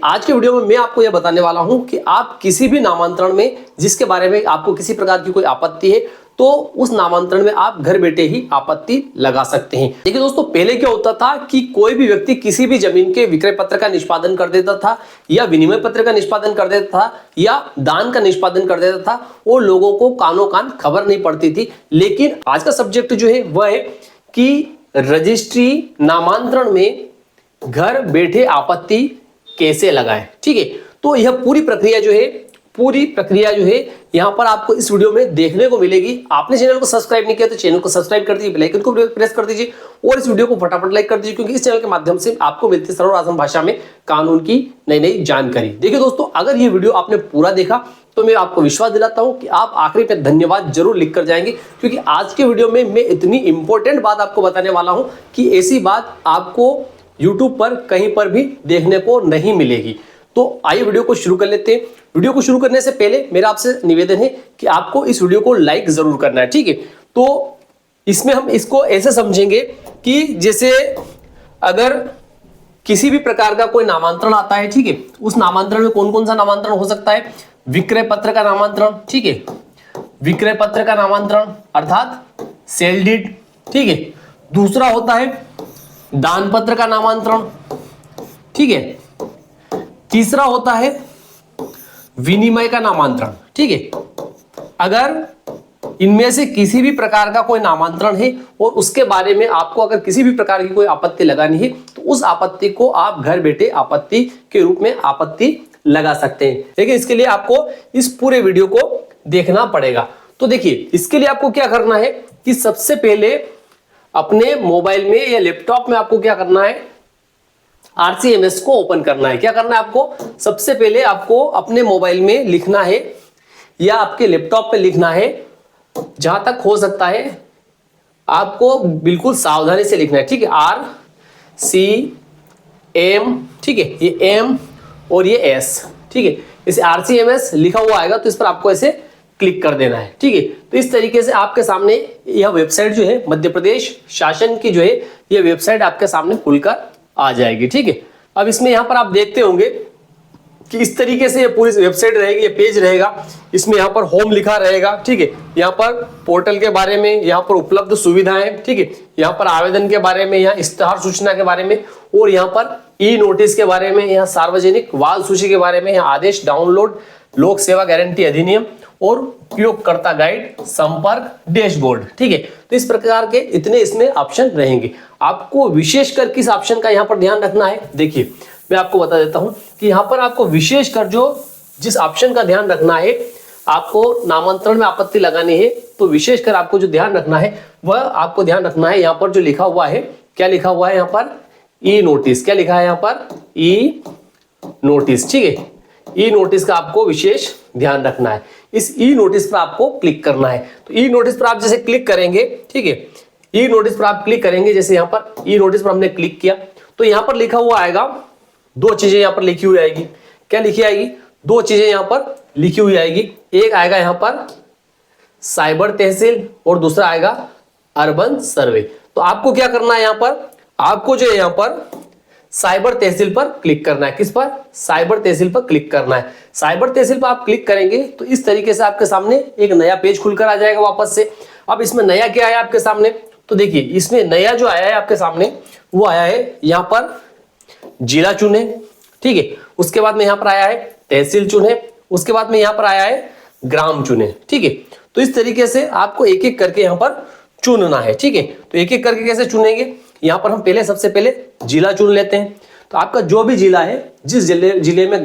आज के वीडियो में मैं आपको यह बताने वाला हूं कि आप किसी भी नामांतरण में जिसके बारे में आपको किसी प्रकार की कोई आपत्ति है तो उस नामांतरण में आप घर बैठे ही आपत्ति लगा सकते हैं। देखिए दोस्तों, पहले क्या होता था कि कोई भी व्यक्ति किसी भी जमीन के विक्रय पत्र का निष्पादन कर देता था या विनिमय पत्र का निष्पादन कर देता था या दान का निष्पादन कर देता था और लोगों को कानों कान खबर नहीं पड़ती थी। लेकिन आज का सब्जेक्ट जो है वह है कि रजिस्ट्री नामांतरण में घर बैठे आपत्ति कैसे लगाएं। ठीक है, तो यह पूरी प्रक्रिया जो है यहां पर आपको इस वीडियो में देखने को मिलेगी। आपने चैनल को सब्सक्राइब नहीं किया तो चैनल को सब्सक्राइब कर दीजिए, बेल आइकन को प्रेस कर दीजिए और इस वीडियो को फटाफट लाइक कर दीजिए, क्योंकि इस चैनल के माध्यम से आपको मिलती है सरल और आसान भाषा में कानून की नई नई जानकारी। देखिए दोस्तों, अगर ये वीडियो आपने पूरा देखा तो मैं आपको विश्वास दिलाता हूं कि आप आखिरी पे धन्यवाद जरूर लिख कर जाएंगे, क्योंकि आज के वीडियो में मैं इतनी इंपॉर्टेंट बात आपको बताने वाला हूं कि ऐसी बात आपको YouTube पर कहीं पर भी देखने को नहीं मिलेगी। तो आइए वीडियो को शुरू कर लेते हैं। वीडियो को शुरू करने से पहले मेरा आपसे निवेदन है कि आपको इस वीडियो को लाइक जरूर करना है। ठीक है, तो इसमें हम इसको ऐसे समझेंगे कि जैसे अगर किसी भी प्रकार का कोई नामांतरण आता है, ठीक है, उस नामांतरण में कौन कौन सा नामांतरण हो सकता है? विक्रय पत्र का नामांतरण, ठीक है, विक्रय पत्र का नामांतरण अर्थात सेल डीड, ठीक है। दूसरा होता है दान पत्र का नामांतरण, ठीक है। तीसरा होता है विनिमय का नामांतरण, ठीक है। अगर इनमें से किसी भी प्रकार का कोई नामांतरण है और उसके बारे में आपको अगर किसी भी प्रकार की कोई आपत्ति लगानी है तो उस आपत्ति को आप घर बैठे आपत्ति के रूप में आपत्ति लगा सकते हैं। लेकिन इसके लिए आपको इस पूरे वीडियो को देखना पड़ेगा। तो देखिए, इसके लिए आपको क्या करना है कि सबसे पहले अपने मोबाइल में या लैपटॉप में आपको क्या करना है, RCMS को ओपन करना है। क्या करना है आपको? सबसे पहले आपको अपने मोबाइल में लिखना है या आपके लैपटॉप पे लिखना है, जहां तक हो सकता है आपको बिल्कुल सावधानी से लिखना है। ठीक है, RCM, ठीक है, ये M और ये S, ठीक है। इसे RCMS लिखा हुआ आएगा तो इस पर आपको ऐसे क्लिक कर देना है। ठीक है, तो इस तरीके से आपके सामने यह वेबसाइट जो है मध्य प्रदेश शासन की जो है यह वेबसाइट आपके सामने खुलकर आ जाएगी। ठीक है, अब इसमें यहां पर आप देखते होंगे कि इस तरीके से ये पूरी वेबसाइट रहेगी, ये पेज रहेगा। इसमें यहाँ पर होम लिखा रहेगा, ठीक है। यहाँ पर पोर्टल के बारे में, यहाँ पर उपलब्ध सुविधाएं, ठीक है, यहाँ पर आवेदन के बारे में, यहाँ इश्तेहार सूचना के बारे में और यहाँ पर ई नोटिस के बारे में, यहाँ सार्वजनिक वाल सूची के बारे में, यहाँ आदेश डाउनलोड, लोक सेवा गारंटी अधिनियम और उपयोगकर्ता गाइड, संपर्क, डैशबोर्ड। ठीक है, तो इस प्रकार के इतने इसमें ऑप्शन रहेंगे। आपको विशेषकर किस ऑप्शन का यहाँ पर ध्यान रखना है? देखिए, मैं आपको बता देता हूं कि यहाँ पर आपको विशेषकर जिस ऑप्शन का ध्यान रखना है, आपको नामांतरण में आपत्ति लगानी है तो विशेषकर आपको जो ध्यान रखना है वह आपको ध्यान रखना है यहाँ पर जो लिखा हुआ है। क्या लिखा हुआ है यहाँ पर? ई नोटिस। क्या लिखा है यहाँ पर? ई नोटिस। ठीक है, ई नोटिस का आपको विशेष ध्यान रखना है। इस ई नोटिस पर आपको क्लिक करना है। तो ई नोटिस पर आप जैसे क्लिक करेंगे, ठीक है, ई नोटिस पर आप क्लिक करेंगे, जैसे यहाँ पर ई नोटिस पर हमने क्लिक किया तो यहाँ पर लिखा हुआ आएगा, दो चीजें यहाँ पर लिखी हुई आएगी। क्या लिखी आएगी? दो चीजें यहाँ पर लिखी हुई आएगी। एक आएगा यहाँ पर साइबर तहसील और दूसरा आएगा अर्बन सर्वे। तो आपको क्या करना है यहाँ पर? आपको जो है यहाँ पर साइबर तहसील पर क्लिक करना है। किस पर? साइबर तहसील पर क्लिक करना है। साइबर तहसील पर आप क्लिक करेंगे तो इस तरीके से आपके सामने एक नया पेज खुलकर आ जाएगा वापस से। अब इसमें नया क्या आया आपके सामने? तो देखिए, इसमें नया जो आया है आपके सामने वो आया है यहाँ पर जिला चुने, ठीक है। उसके बाद में यहाँ पर आया है तहसील चुने, उसके बाद में यहाँ पर आया है ग्राम चुने, ठीक है। तो इस तरीके से आपको एक एक करके यहाँ पर चुनना है, ठीक है। तो एक एक करके कैसे चुनेंगे? यहाँ पर हम सबसे पहले जिला चुन लेते हैं। तो आपका जो भी जिला है, जिस जिले में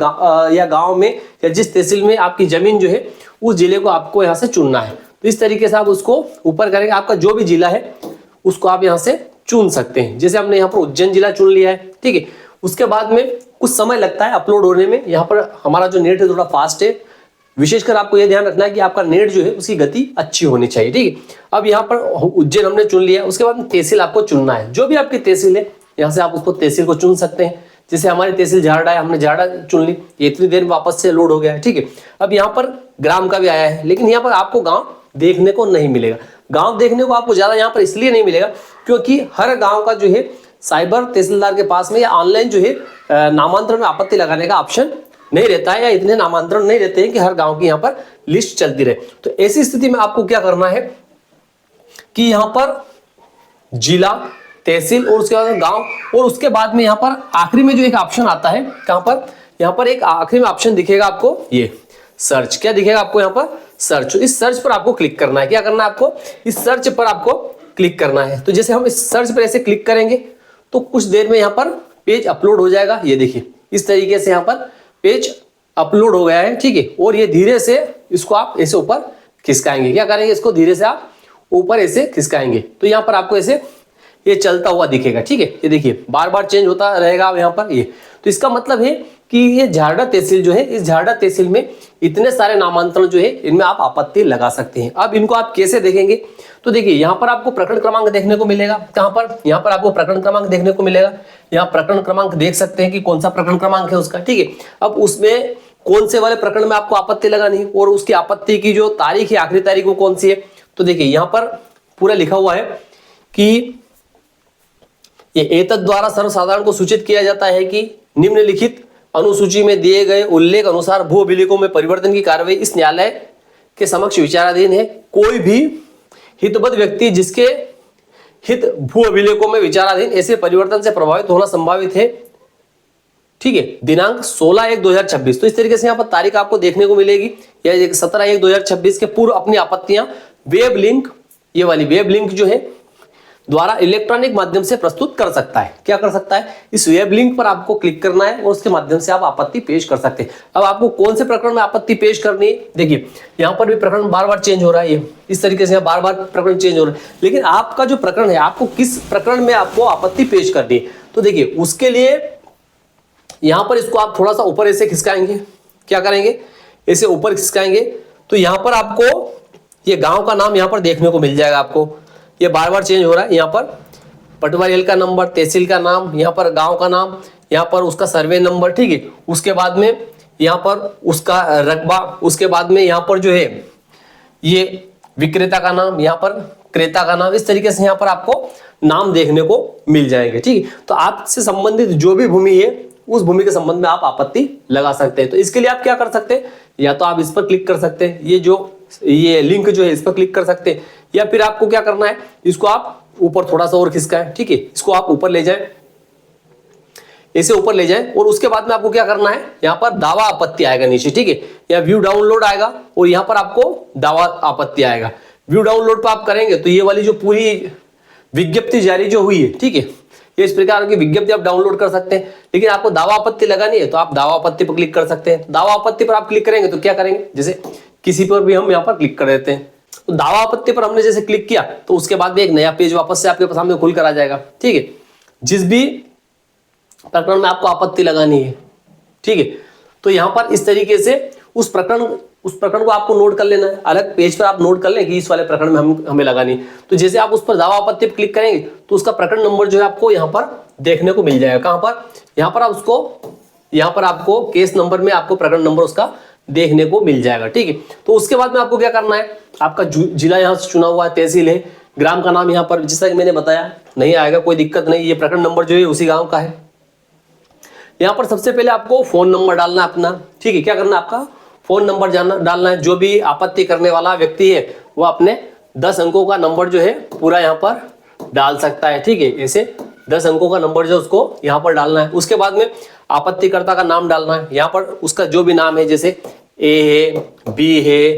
या गांव में या जिस तहसील में आपकी जमीन जो है उस जिले को आपको यहाँ से चुनना है। तो इस तरीके से आप उसको ऊपर करेंगे, आपका जो भी जिला है उसको आप यहाँ से चुन सकते हैं। जैसे हमने यहाँ पर उज्जैन जिला चुन लिया है, ठीक है। उसके बाद में कुछ समय लगता है अपलोड होने में। यहाँ पर हमारा जो नेट है थोड़ा फास्ट है, विशेषकर आपको यह ध्यान रखना है कि आपका नेट जो है उसकी गति अच्छी होनी चाहिए, ठीक है। अब यहाँ पर उज्जैन हमने चुन लिया, उसके बाद तहसील आपको चुनना है। जो भी आपकी तहसील है यहाँ से आप उसको तहसील को चुन सकते हैं। जैसे हमारी तहसील झारडा है, हमने झारडा चुन ली, ये इतनी देर में वापस से लोड हो गया है, ठीक है। अब यहाँ पर ग्राम का भी आया है, लेकिन यहाँ पर आपको गाँव देखने को नहीं मिलेगा। गाँव देखने को आपको ज्यादा यहाँ पर इसलिए नहीं मिलेगा क्योंकि हर गाँव का जो है साइबर तहसीलदार के पास में या ऑनलाइन जो है नामांतरण में आपत्ति लगाने का ऑप्शन नहीं रहता है, या इतने नामांतरण नहीं रहते हैं कि हर गांव की यहाँ पर लिस्ट चलती रहे। तो ऐसी स्थिति में आपको क्या करना है कि यहाँ पर जिला, तहसील और उसके बाद गांव, और उसके बाद में यहाँ पर आखिरी में जो एक ऑप्शन आता है, कहां पर, यहाँ पर एक आखिरी में ऑप्शन दिखेगा आपको, ये सर्च। क्या दिखेगा आपको यहाँ पर? सर्च। इस सर्च पर आपको क्लिक करना है। क्या करना है आपको? इस सर्च पर आपको क्लिक करना है। तो जैसे हम इस सर्च पर ऐसे क्लिक करेंगे तो कुछ देर में यहाँ पर पेज अपलोड हो जाएगा। ये देखिए इस तरीके से यहाँ पर पेज अपलोड हो गया है, ठीक है। और ये धीरे से इसको आप ऐसे ऊपर खिसकाएंगे। क्या करेंगे? इसको धीरे से आप ऊपर ऐसे खिसकाएंगे तो यहाँ पर आपको ऐसे ये चलता हुआ दिखेगा, ठीक है। ये देखिए बार बार चेंज होता रहेगा यहाँ पर ये। तो इसका मतलब है कि ये झारडा तहसील जो है, इस झारडा तहसील में इतने सारे नामांतरण जो है इनमें आप आपत्ति लगा सकते हैं। अब इनको आप कैसे देखेंगे? तो देखिए यहाँ पर आपको प्रकरण क्रमांक देखने को मिलेगा। कहां पर? यहाँ पर आपको प्रकरण क्रमांक देखने को मिलेगा। यहाँ प्रकरण क्रमांक देख सकते हैं कि कौन सा प्रकरण क्रमांक है उसका, ठीक है। अब उसमें कौन से वाले प्रकरण में आपको आपत्ति लगानी है और उसकी आपत्ति की जो तारीख है, आखिरी तारीख वो कौन सी है। तो देखिए यहाँ पर पूरा लिखा हुआ है कि ये एतद द्वारा सर्वसाधारण को सूचित किया जाता है कि निम्नलिखित अनुसूची में दिए गए उल्लेख अनुसार भू अभिलेखों में परिवर्तन की कार्रवाई इस न्यायालय के समक्ष विचाराधीन है। कोई भी हितबद्ध व्यक्ति जिसके हित भू अभिलेखों में विचाराधीन ऐसे परिवर्तन से प्रभावित होना संभावित है, ठीक है, दिनांक 16/1/2026। तो इस तरीके से यहाँ पर तारीख आपको देखने को मिलेगी, या 17/1/2026 के पूर्व अपनी आपत्तियां वेब लिंक, ये वाली वेब लिंक जो है द्वारा इलेक्ट्रॉनिक माध्यम से प्रस्तुत कर सकता है। क्या कर सकता है? इस वेब लिंक पर आपको क्लिक करना है और उसके माध्यम से आप आपत्ति पेश कर सकते हैं। अब आपको कौन से प्रकरण में आपत्ति पेश करनी है? देखिए यहाँ पर भी प्रकरण बार बार चेंज हो रहा है, ये इस तरीके से बार बार प्रकरण चेंज हो रहा है, लेकिन आपका जो प्रकरण है, आपको किस प्रकरण में आपको आपत्ति पेश करनी है? तो देखिए उसके लिए यहाँ पर इसको आप थोड़ा सा ऊपर ऐसे खिसकाएंगे। क्या करेंगे? ऐसे ऊपर खिसकाएंगे तो यहाँ पर आपको ये गांव का नाम यहाँ पर देखने को मिल जाएगा। आपको ये बार बार चेंज हो रहा है, यहाँ पर पटवारी का नंबर, तहसील का नाम, यहाँ पर गांव का नाम, यहाँ पर उसका सर्वे नंबर, ठीक है। उसके बाद में यहाँ पर उसका रकबा, उसके बाद में यहाँ पर जो है ये विक्रेता का नाम, यहाँ पर क्रेता का नाम, इस तरीके से यहाँ पर आपको नाम देखने को मिल जाएंगे, ठीक है। तो आपसे संबंधित जो भी भूमि है उस भूमि के संबंध में आप आपत्ति लगा सकते हैं। तो इसके लिए आप क्या कर सकते हैं? या तो आप इस पर क्लिक कर सकते हैं, ये लिंक जो है इस पर क्लिक कर सकते हैं, या फिर आपको क्या करना है, इसको आप ऊपर थोड़ा सा और खिसकाएं, ठीक है। इसको आप ऊपर ले जाएं, ऐसे ऊपर ले जाएं, और उसके बाद में आपको क्या करना है, यहाँ पर दावा आपत्ति आएगा नीचे, ठीक है, या व्यू डाउनलोड आएगा और यहाँ पर आपको दावा आपत्ति आएगा। व्यू डाउनलोड पर आप करेंगे तो ये वाली जो पूरी विज्ञप्ति जारी जो हुई है, ठीक है, ये इस प्रकार की विज्ञप्ति आप डाउनलोड कर सकते हैं। लेकिन आपको दावा आपत्ति लगानी है तो आप दावा आपत्ति पर क्लिक कर सकते हैं। दावा आपत्ति पर आप क्लिक करेंगे तो क्या करेंगे, जैसे किसी पर भी हम यहाँ पर क्लिक कर देते हैं, तो दावा आपत्ति पर हमने जैसे क्लिक किया तो उसके बाद में एक नया पेज वापस से आपके सामने खुल कर आ जाएगा, ठीक है। जिस भी प्रकरण में आपको आपत्ति लगानी है, ठीक है, तो यहाँ पर इस तरीके से उस प्रकरण को आपको नोट कर लेना है। अलग पेज पर आप नोट कर लें कि इस वाले प्रकरण में हमें लगानी है। तो जैसे आप उस पर दावा आपत्ति पर क्लिक करेंगे तो उसका प्रकरण नंबर जो है आपको यहाँ पर देखने को मिल जाएगा। कहां पर? यहाँ पर यहाँ पर आपको केस नंबर में आपको प्रकरण नंबर उसका देखने को मिल जाएगा, ठीक है। तो उसके बाद में आपको क्या करना है, आपका जिला यहाँ से चुना हुआ है, तहसील है, ग्राम का नाम यहाँ पर जैसा कि मैंने बताया नहीं आएगा, कोई दिक्कत नहीं, ये प्रकरण नंबर जो है उसी गांव का है। यहाँ पर सबसे पहले आपको फोन नंबर डालना है अपना, ठीक है। क्या करना है, आपका फोन नंबर डालना है। जो भी आपत्ति करने वाला व्यक्ति है वो अपने 10 अंकों का नंबर जो है पूरा यहाँ पर डाल सकता है, ठीक है। ऐसे 10 अंकों का नंबर जो उसको यहाँ पर डालना है। उसके बाद में आपत्तिकर्ता का नाम डालना है। यहाँ पर उसका जो भी नाम है, जैसे ए है, बी है,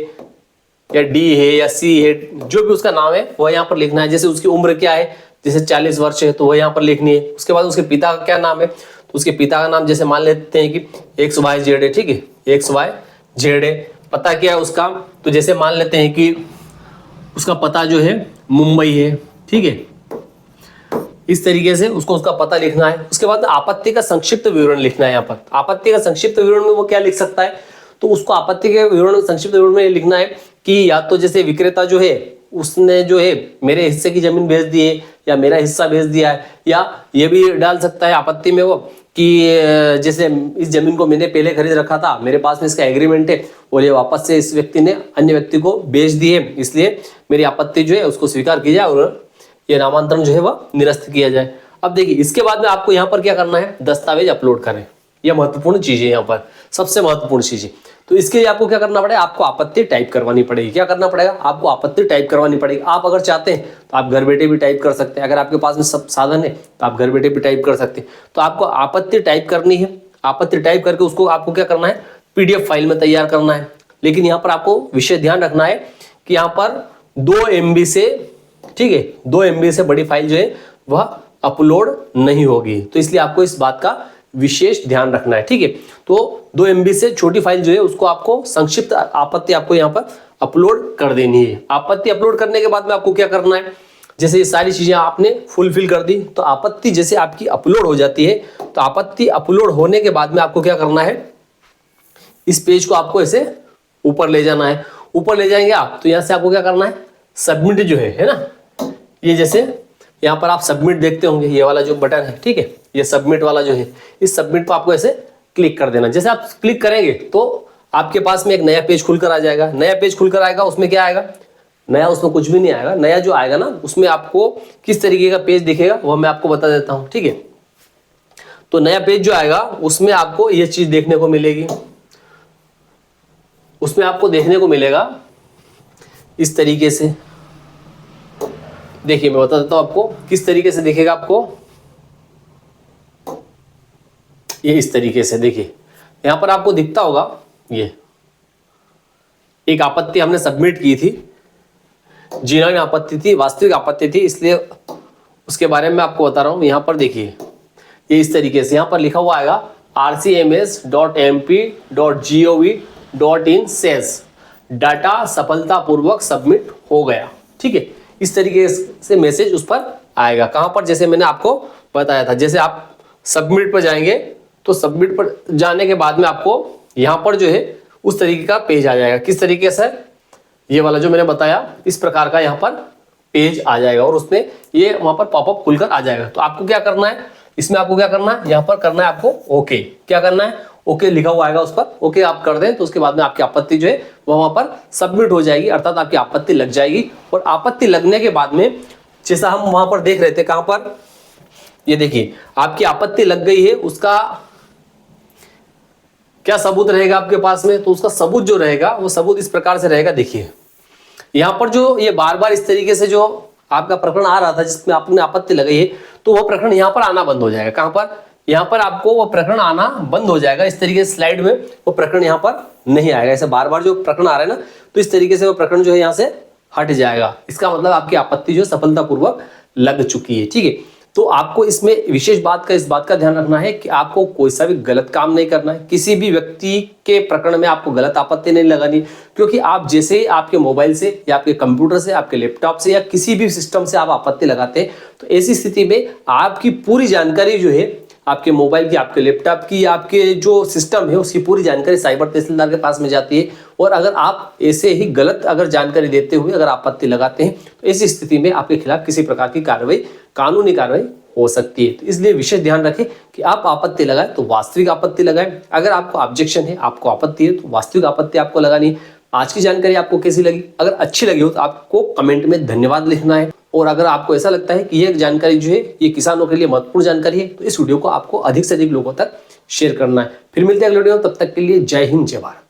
या डी है, या सी है, जो भी उसका नाम है वह यहाँ पर लिखना है। जैसे उसकी उम्र क्या है, जैसे 40 वर्ष है तो वह यहाँ पर लिखनी है। उसके बाद उसके पिता का क्या नाम है, तो उसके पिता का नाम जैसे मान लेते हैं कि XYZ है, ठीक है, XYZ है। पता क्या है उसका, तो जैसे मान लेते हैं कि उसका पता जो है मुंबई है, ठीक है। इस तरीके से उसको उसका पता लिखना है। उसके बाद आपत्ति का संक्षिप्त विवरण लिखना है। यहाँ पर आपत्ति का संक्षिप्त विवरण में वो क्या लिख सकता है, तो उसको आपत्ति के विवरण, संक्षिप्त विवरण में लिखना है कि या तो जैसे विक्रेता जो है उसने जो है मेरे हिस्से की जमीन भेज दी है या मेरा हिस्सा भेज दिया है, या ये भी डाल सकता है आपत्ति में वो कि जैसे इस जमीन को मैंने पहले खरीद रखा था, मेरे पास में इसका एग्रीमेंट है और ये वापस से इस व्यक्ति ने अन्य व्यक्ति को बेच दी है, इसलिए मेरी आपत्ति जो है उसको स्वीकार की जाए और ये नामांतरण जो है वह निरस्त किया जाए। अब देखिए इसके बाद में आपको यहाँ पर क्या करना है, दस्तावेज अपलोड करें। यह महत्वपूर्ण चीज है, यहाँ पर सबसे महत्वपूर्ण चीज है। तो इसके लिए आपको क्या करना पड़ेगा, आपको आपत्ति टाइप करवानी पड़ेगी। क्या करना पड़ेगा, आपको आपत्ति टाइप करवानी पड़ेगी। आप अगर चाहते हैं तो आप घर बैठे भी टाइप कर सकते हैं, अगर आपके पास में सब साधन है तो आप घर बैठे भी टाइप कर सकते हैं। तो आपको आपत्ति टाइप करनी है, आपत्ति टाइप करके उसको आपको क्या करना है, PDF फाइल में तैयार करना है। लेकिन यहाँ पर आपको विशेष ध्यान रखना है कि यहाँ पर 2 MB से, ठीक है, 2 MB से बड़ी फाइल जो है वह अपलोड नहीं होगी। तो इसलिए आपको इस बात का विशेष ध्यान रखना है, ठीक है। तो 2 MB से छोटी फाइल जो है उसको आपको संक्षिप्त आपत्ति आपको यहाँ पर अपलोड कर देनी है। आपत्ति अपलोड करने के बाद में आपको क्या करना है, जैसे ये सारी चीजें आपने फुलफिल कर दी तो आपत्ति जैसे आपकी अपलोड हो जाती है, तो आपत्ति अपलोड होने के बाद में आपको क्या करना है, इस पेज को आपको ऐसे ऊपर ले जाना है। ऊपर ले जाएंगे आप तो यहाँ से आपको क्या करना है, सबमिट जो है ना, ये जैसे यहाँ पर आप सबमिट देखते होंगे, ये वाला जो बटन है, ठीक है, ये सबमिट वाला जो है, इस सबमिट पर आपको ऐसे क्लिक कर देना। जैसे आप क्लिक करेंगे तो आपके पास में एक नया पेज खुलकर आ जाएगा। नया पेज खुलकर आएगा, उसमें क्या आएगा, नया उसमें कुछ भी नहीं आएगा। नया जो आएगा ना उसमें आपको किस तरीके का पेज दिखेगा वो मैं आपको बता देता हूँ, ठीक है। तो नया पेज जो आएगा उसमें आपको ये चीज देखने को मिलेगी, उसमें आपको देखने को मिलेगा इस तरीके से। देखिए मैं बता देता हूं आपको किस तरीके से दिखेगा आपको, ये इस तरीके से। देखिए यहां पर आपको दिखता होगा, ये एक आपत्ति हमने सबमिट की थी, जीना आपत्ति थी, वास्तविक आपत्ति थी, इसलिए उसके बारे में आपको बता रहा हूं। यहां पर देखिए ये इस तरीके से यहां पर लिखा हुआ आएगा rcms.mp.gov.in सेल्स डाटा सफलतापूर्वक सबमिट हो गया, ठीक है। इस तरीके से मैसेज उस पर आएगा। कहां पर, जैसे मैंने आपको बताया था, जैसे आप सबमिट पर जाएंगे तो सबमिट पर जाने के बाद में आपको यहां पर जो है उस तरीके का पेज आ जाएगा। किस तरीके से, ये वाला जो मैंने बताया इस प्रकार का यहां पर पेज आ जाएगा और उसमें ये वहां पर पॉपअप खुलकर आ जाएगा। तो आपको क्या करना है, इसमें आपको क्या करना है, यहां पर करना है आपको ओके। क्या करना है, ओके लिखा हुआ आएगा, उस पर ओके आप कर दें तो उसके बाद में आपकी आपत्ति जो है वो वहां पर सबमिट हो जाएगी, अर्थात आपकी आपत्ति लग जाएगी। और आपत्ति लगने के बाद में जैसा हम वहां पर देख रहे थे, कहां पर, ये देखिए आपकी आपत्ति लग गई है, उसका क्या सबूत रहेगा आपके पास में, तो उसका सबूत जो रहेगा वो सबूत इस प्रकार से रहेगा। देखिए यहां पर जो ये बार बार इस तरीके से जो आपका प्रकरण आ रहा था जिसमें आपने आपत्ति लगाई है, तो वो प्रकरण यहां पर आना बंद हो जाएगा। कहां पर, यहां पर आपको वो प्रकरण आना बंद हो जाएगा। इस तरीके से स्लाइड में वो प्रकरण यहां पर नहीं आएगा। ऐसे बार बार जो प्रकरण आ रहा है ना, तो इस तरीके से वो प्रकरण जो है यहां से हट जाएगा। इसका मतलब आपकी आपत्ति जो सफलतापूर्वक लग चुकी है, ठीक है। तो आपको इसमें विशेष इस बात का ध्यान रखना है कि आपको कोई सा भी गलत काम नहीं करना है। किसी भी व्यक्ति के प्रकरण में आपको गलत आपत्ति नहीं लगानी, क्योंकि आप जैसे ही आपके मोबाइल से या आपके कंप्यूटर से, आपके लैपटॉप से या किसी भी सिस्टम से आप आपत्ति लगाते हैं, तो ऐसी स्थिति में आपकी पूरी जानकारी जो है आपके मोबाइल की, आपके लैपटॉप की, आपके जो सिस्टम है उसकी पूरी जानकारी साइबर तहसीलदार के पास में जाती है। और अगर आप ऐसे ही गलत अगर जानकारी देते हुए अगर आपत्ति लगाते हैं, तो ऐसी स्थिति में आपके खिलाफ किसी प्रकार की कार्रवाई, कानूनी कार्रवाई हो सकती है। तो इसलिए विशेष ध्यान रखें कि आप आपत्ति लगाएं तो वास्तविक आपत्ति लगाएं। अगर आपको ऑब्जेक्शन है, आपको आपत्ति है, तो वास्तविक आपत्ति आपको लगानी है। आज की जानकारी आपको कैसी लगी, अगर अच्छी लगी हो तो आपको कमेंट में धन्यवाद लिखना है। और अगर आपको ऐसा लगता है कि ये जानकारी जो है ये किसानों के लिए महत्वपूर्ण जानकारी है, तो इस वीडियो को आपको अधिक से अधिक लोगों तक शेयर करना है। फिर मिलते हैं अगले वीडियो में, तब तक के लिए जय हिंद, जय भारत।